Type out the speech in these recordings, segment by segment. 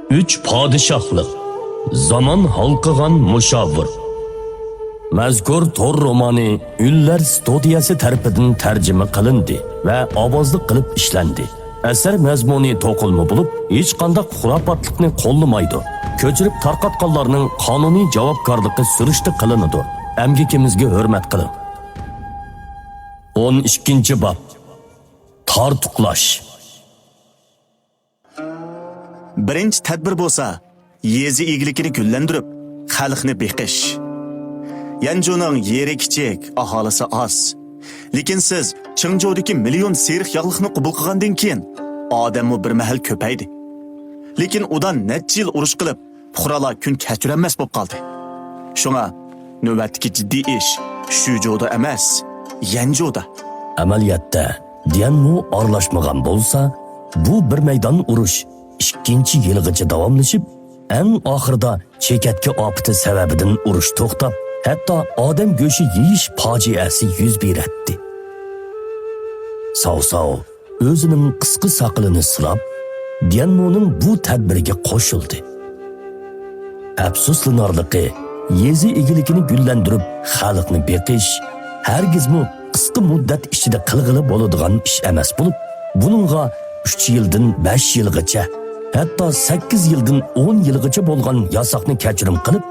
Üç padişahlık, zaman halkıgan muşavvir. Mazkur tor romani Ünler Studiyasi tarafidan tarjima qilindi va ovozli qilib ishlandi. Asar mazmuni to'qilma bo'lib, hech qanday xurofotlikni qo'llamaydi. Ko'chirib tarqatganlarning qonuniy javobgarligi surishti qilinadi. Amgikimizga hurmat qiling. 12-bob. Tartuqlash. Birinchi tadbir bo'lsa, yezi eglikini gullantirib, xalqni beqish. Yanjuning yeri kichik, aholisi oz. Lekin siz Chingjo'dagi million seriq yog'liqni qabul qilgandan keyin odammi bir mahal ko'paydi. Lekin udan necha yil urush qilib, fuqarolar kun kechirolmas bo'lib qoldi. Shunga navbatdagi jiddiy ish Shujo'da emas, Yanjo'da. Amaliyotda Dianmo aralashmagan bo'lsa, bu bir maydon urush 2-yilgacha davomlashib, eng oxirida chekatga opiti sababidan urush to'xtab, hatto odam go'shi yeyish fojiasi yuz beradi. Sao o'zining qisqa saqilini silab, Dianmo'ning bu tadbiriga qo'shildi. Afsuslanarligi, yezi egiligini gullantirib, xalqni beqish hargizmi qisqa muddat ichida qilg'ili bo'ladigan ish emas bo'lib, buningga 3 yildan 5 yilgacha, hatto 8 yildan 10 yilgacha bo'lgan yasoqni kechirim qilib,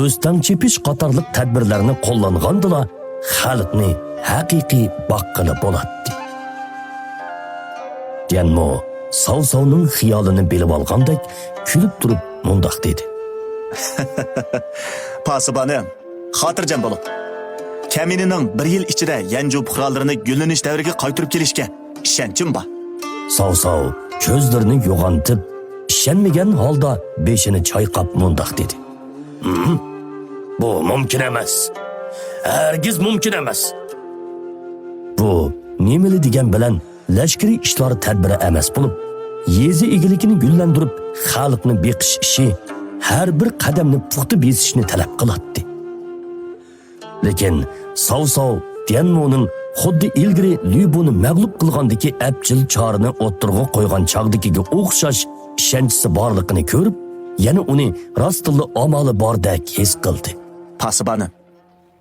o'stan chepish qatorliq tadbirlarni qo'llangandila xalqni haqiqiy boqqili bo'ladi. Dianmo Sao-Sao'ning xiyolini bilib olgandek kulib turib mundoq dedi. Pasibanim, xotirjam bo'ling. Kaminining 1 yil ichida Yanju fuqarolarini gullanish davriga qaytarib kelishga ishonchim bor. Sao ko'zlarini yo'g'antib, ishonmagan holda beshini chayqab mundoq dedi. Bu mumkin emas. Hargiz mumkin emas. Bu nimali degan bilan lashkariy ishlar tadbiri emas bo'lib, yezi egiligini gullantirib, xalqni beqish ishi har bir qadamni puxta besishni talab qiladi. Lekin Sao Dianmo'ning xuddi ilgari Lübuni mag'lub qilgandagi abjil chorini o'ttirg'a qo'ygan chog'dikiga o'xshash ishonchisi borligini ko'rib, yana uni rostilla amali bordek his qildi. Pasibanim,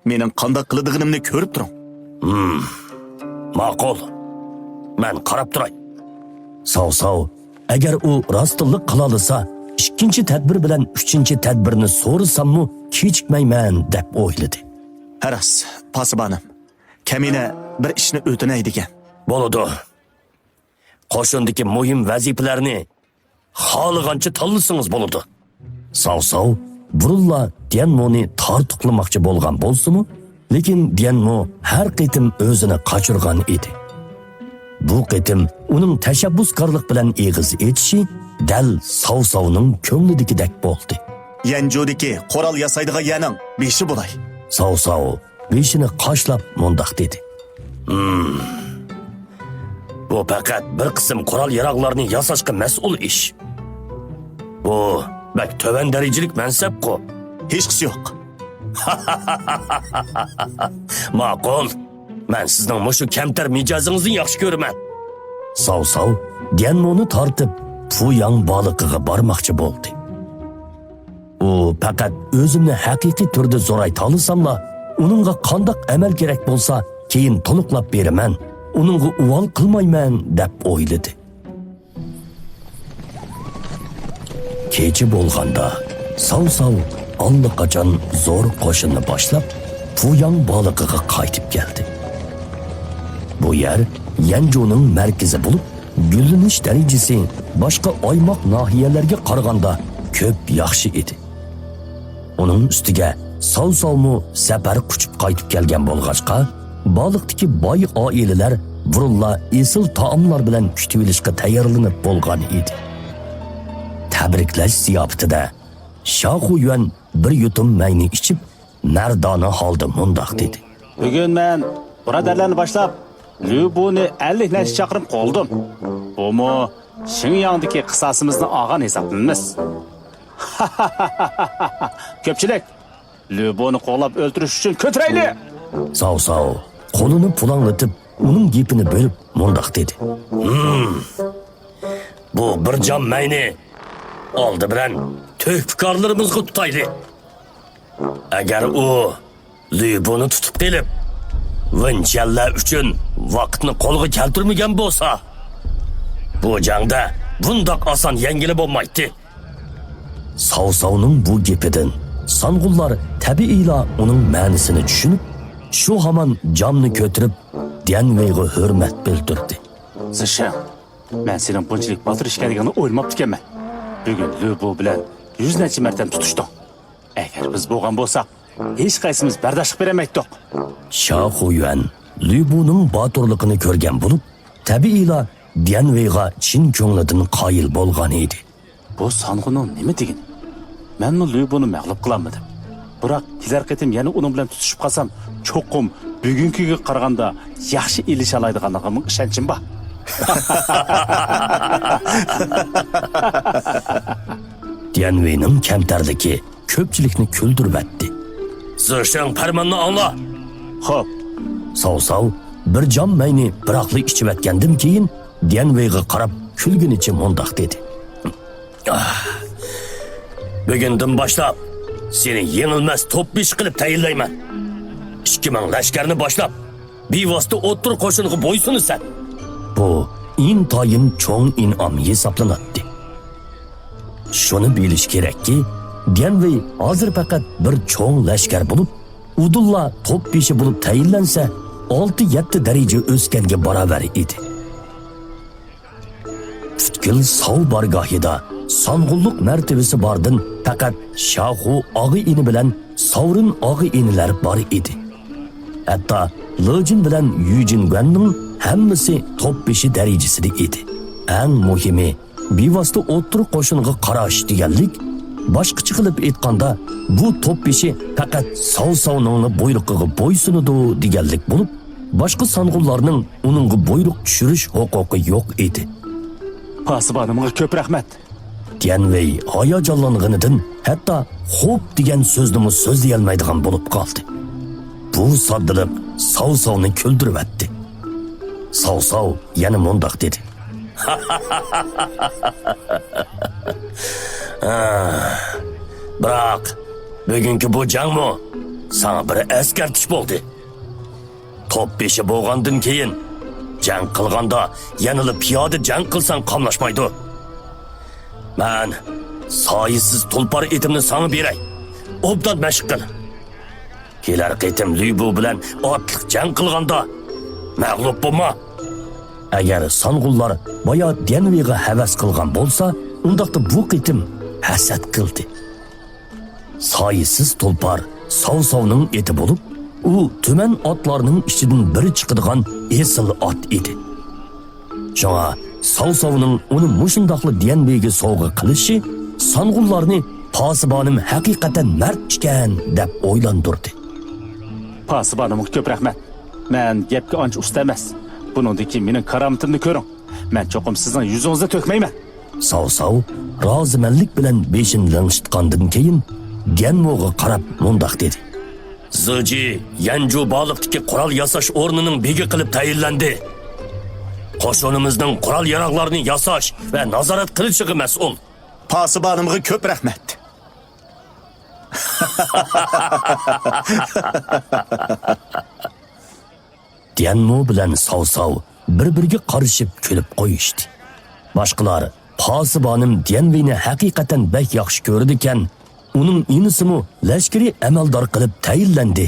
mening qanday qiladiganimni ko'rib turing. Ma'qul. Men qarab turay. Sao agar u rostilla qila olsa, 2-tadbir bilan 3-tadbirni so'rasammi kechikmayman deb o'yladi. Haras, Pasibanim, kamina bir ishni o'tinay degan. Bo'ladi. Qo'shindagi muhim vazifalarni xohlagancha tanlasangiz bo'ladi. Sao burulla Dianmo'ni tartuqlamoqchi bo'lgan bo'lsa-mu, lekin Dianmo har qitim o'zini qochirgan edi. Bu qitim uning tashabbuskorlik bilan eg'iz etishi dal Sao-Sao'ning ko'nglidagidek bo'ldi. Yanjudagi qoral yasaydigan yaning beshi bo'lay. Sao beshini qoshlab mundoq dedi. Bu faqat bir qism qoral yaroqlarni yasashga mas'ul ish. Bu bak tovan darajalik mansab-ku. Hech qisi yo'q. Ma'qul. Men sizning mushu kamtar mijozingizni yaxshi ko'raman. Sao Dianmo'ni tortib Fuyang baliqiga bormoqchi bo'ldi. U faqat o'zimni haqiqiy turda zo'rayta olsamla, uningga qandoq amal kerak bo'lsa, keyin to'liqlab beraman. Uningga uvol qilmayman deb o'yladi. Kechi bo'lganda Sao allaqachon zo'r qo'shinni boshlab Fuyang baliqiga qaytib keldi. Bu yer Yanjuning markazi bo'lib, gullanish darajasi boshqa oymoq nahiyalarga qaraganda ko'p yaxshi edi. Uning ustiga Sao-Sao'mu safar quchib qaytib kelgan bo'lg'achqa, baliqdagi boy oilalar burulla esil taomlar bilan kutib olishga tayyorlanib bo'lgan edi. Tabriklash ziyofatida Shahu Yuan bir yutum mayni ichib, mardona holda mundoq dedi. Bugun men birodarlarni boshlab Lübuni 50 necha chaqirim qoldim. Bumi Xinjiangdagi qisasimizni olgan hisobimiz. Ko'pchilik Lübuni qo'llab o'ltirish uchun ko'tirayli. Sao qo'lini pulanglatib, uning gapini bo'lib mundoq dedi. Bu bir jam mayni oldi bilan töhfikorlarimizga tutayli. Agar u Lübuni tutib kelib, vinchalar uchun vaqtni qo'lga keltirmagan bo'lsa, bu jangda bundoq oson yengilib bo'lmaydi. Savsavning bu gapidan Sang'ullar tabiiyla uning ma'nosini tushunib, shu hamon jamni ko'tarib, Dianveyga hurmat bildirdi. Zishan, men sening bunchalik botir ishkanligingni o'ylab ekanman. Bugun Lübu bilan 100 necha marta tutishdik. Agar biz bo'lgan bo'lsak, hech qaysimiz bardashlik beramaydik. Shahuyuan Lübuning botirligini ko'rgan bo'lib, tabiiyla Dianveyga chin ko'nglidan qoyil bo'lgan edi. Bu Sang'uning nima degani? Menmi Lübuni mag'lub qilamadim. Biroq kelar qatim yana uning bilan tutishib qolsam, cho'qim bugungiga qaraganda yaxshi elisha oladiganligimga ishonchim bor. Dianveyning kamtarligi ko'pchilikni kuldirbatdi. Zishan farmonni angla. Xo'p, Savsav bir jam mayni biroqli ichib atgandan keyin Dianveyga qarab kulgunicha mundoq dedi. Bugundan boshlab seni yengilmas to'pbish qilib tayinlayman. 2000 lashkarni boshlab bevosita o'ttir qo'shiniga bo'ysunasan. Bu intoyin cho'ng in'om hisoblanadi. Shuni bilish kerakki, Dianvey hozir faqat bir cho'ng lashkar bo'lib, Udulla to'pbishi bo'lib tayinlansa, 6-7 daraja o'sganga barobar edi. Tutkil sov bargohida Sang'ulluq martabasi bordan faqat Shahu og'i ini bilan Sovrin og'i inilar bor edi. Hatto Lojin bilan Yujin Guanning hammasi to'pbishi darajasida edi. Eng muhimi, bevosita o'ttir qo'shiniga qarash deganlik, boshqacha qilib aytganda, bu to'pbishi faqat Savsavning bo'yruqiga bo'ysunadi deganlik bo'lib, boshqa Sang'ullarning uningga bo'yruq tushirish huquqi yo'q edi. Pasibonimga ko'p rahmat. Dianvey hayajonlanganidan hatto xo'p degan so'zni so'zlay olmaydigan bo'lib qoldi. Bu soddiliq Savsavni kuldiribdi. Savsav yana mundoq dedi. Biroq bugungi bu jangmi sana bir eskartish bo'ldi. To'pbishi bo'lgandan keyin jang qilganda yanada piyoda jang qilsang qamlashmaydi. Men soyisiz tulpor etimni sana beray. Obdan mashq qil. Kelar qitim Lübu bilan otliq jang qilganda mag'lub bo'lma. Agar Sang'ullar boya Dianveyga havas qilgan bo'lsa, undaqda bu qitim hasad qildi. Soyisiz tulpor Savsavning eti bo'lib, u tuman otlarning ichidan biri chiqadigan esil ot edi. Shunga Savsavning uni mushundoqli Dianveyga sovg'a qilishi Sang'ullarni pasibonim haqiqatan mard ekan deb o'ylantirdi. Pasibonimga ko'p rahmat. Men gapga ancha usta emas. Buningdagi mening karomatimni ko'ring. Men cho'qim sizning yuzingizda to'kmayman. Savsav rozimanlik bilan beshini lang'ishitgandan keyin Dianveyga qarab mundoq dedi. Ziji Yanju baliqdagi qurol yasash o'rnining begi qilib tayinlandi. Qo'shinimizning qurol yaroqlarini yasash va nazorat qilishiga mas'ul. Pasibonimga ko'p rahmat. Dianmo bilan Savsav bir-biriga qarishib kulib qo'yishdi. Boshqalar pasibonim Dianveyni haqiqatan bek yaxshi ko'rdi ekan, uning inisimi lashkari amaldor qilib tayinlandi.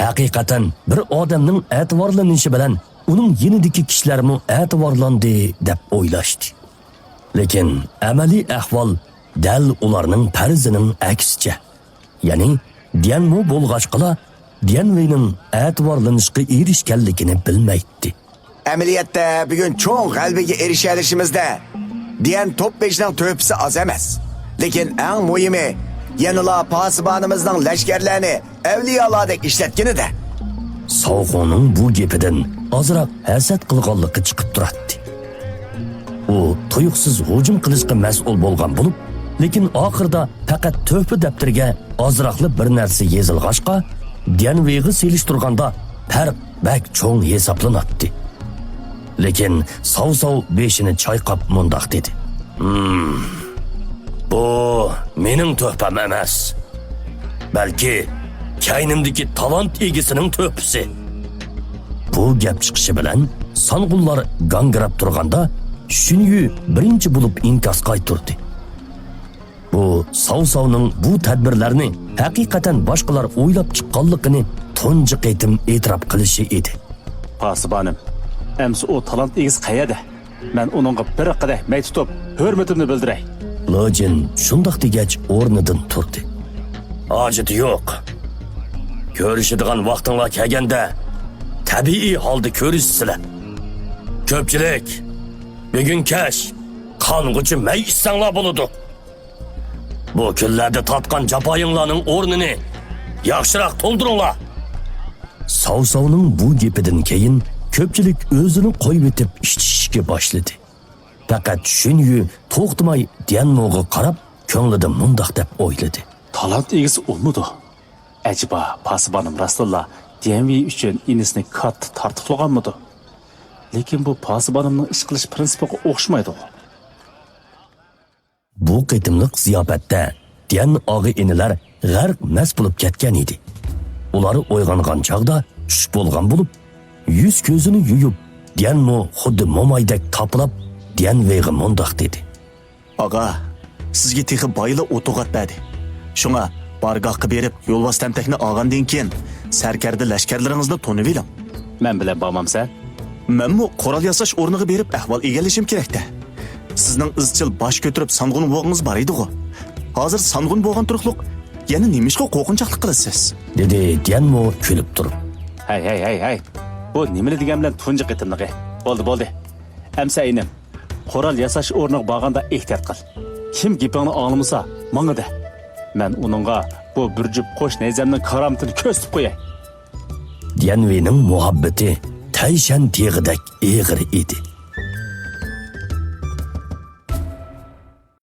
Haqiqatan bir odamning e'tiborlanishi bilan uning yenidagi kishilarmi e'tiborlandi deb o'ylashdi. Lekin amaliy ahvol dal ularning farzining aksicha. Ya'ni Dianmo bo'lg'achqala Dianveyning e'tiborlanishga erishganligini bilmaydi. Amaliyotda bugun cho'ng g'alabaga erishishimizda Dian to'pbeshning to'pisi oz emas. Lekin eng muhimi yanıla pasibonimizning lashkarlarini avliyolardek ishlatganida. Savg'oning bu gapidan ozroq hasad qilganligi chiqib turadi. U tuyuqsiz hujum qilishga mas'ul bo'lgan bo'lib, lekin oxirida faqat to'pi daftarga ozroqli bir narsa yozilg'achqa Dianveyga selishtirganda farq bak cho'ng hisoblanadi. Lekin Savsav beshini chayqab mundoq dedi. Bu mening to'pam emas. Balki kaynimdagi talant egisining to'pisi. Bu gap chiqishi bilan sang'ullar gangrab turganda Shunyu birinchi bo'lib inkas qaytirdi. Bu Savsavning bu tadbirlarni haqiqatan boshqalar o'ylab chiqqanligini tunji qaytim e'tirof qilishi edi. Pasibanim, emsi o talant egiz qayada? Men onunga bir qaday may tutib, hurmatimni bildiray. Lojin shundoq degach o'rnidan turdi. Hojati yo'q. Ko'rishadigan vaqtinglar kelganda tabiiy holda ko'rishsizlar. Ko'pchilik bugun kash qong'uchi may ichsanglar bo'ladi. Bu kunlarda tatgan japoyinglarning o'rnini yaxshiroq to'ldiringlar. Savsavning bu gapidan keyin ko'pchilik o'zini qo'yib etib ishchishga boshladi. Faqat Shunyu to'xtamay Dianmo'ga qarab, ko'nglida mundoq deb o'yladi. Talant egiz olmadı. Acaba pasibanim Rasulullah Dianvi uchun inisini kat tartiqlaganmıdı? Lekin bu pasibanimning ish qilish prinsipiga o'xshamaydi. Bu qitimliq ziyofatda Dian og'i inilar g'arq mas bo'lib ketgan edi. Ular o'yg'ongan chog'da tush bo'lgan bo'lib, yuz ko'zini yuyib, Dianmo xuddi momaydek toplab Dianvega mundoq dedi. Ağa, sizga texi bayla o'tug'at berdi. Shunga bargohga berib, yo'lbos tamtakni olgandan keyin sarkarda lashkarlaringizni to'nib eling. Men bilan bormamsan? Menmi qurol yasash o'rniga berib ahvol egallashim kerakda. Sizning izchil bosh ko'tarib sangun bo'g'ingiz bor edi-ku. Hozir sangun bo'lgan turqliq yana nimishqa qo'rqinchaqlik qilasiz? Dedi Dianmo kulib turib. Hay. Bu nimani degan bilan tunji qitimliqi. Bo'ldi. Amsa inim. Qurol yasash o'rniga borganda ehtiyot qil. Kim gapingni anglamasa, menga de. Men uningga bu bir jup qo'sh nayzamning karomatini ko'rsatib qo'yay. Dianvening muhabbati Tayshan teg'idak eg'ir edi.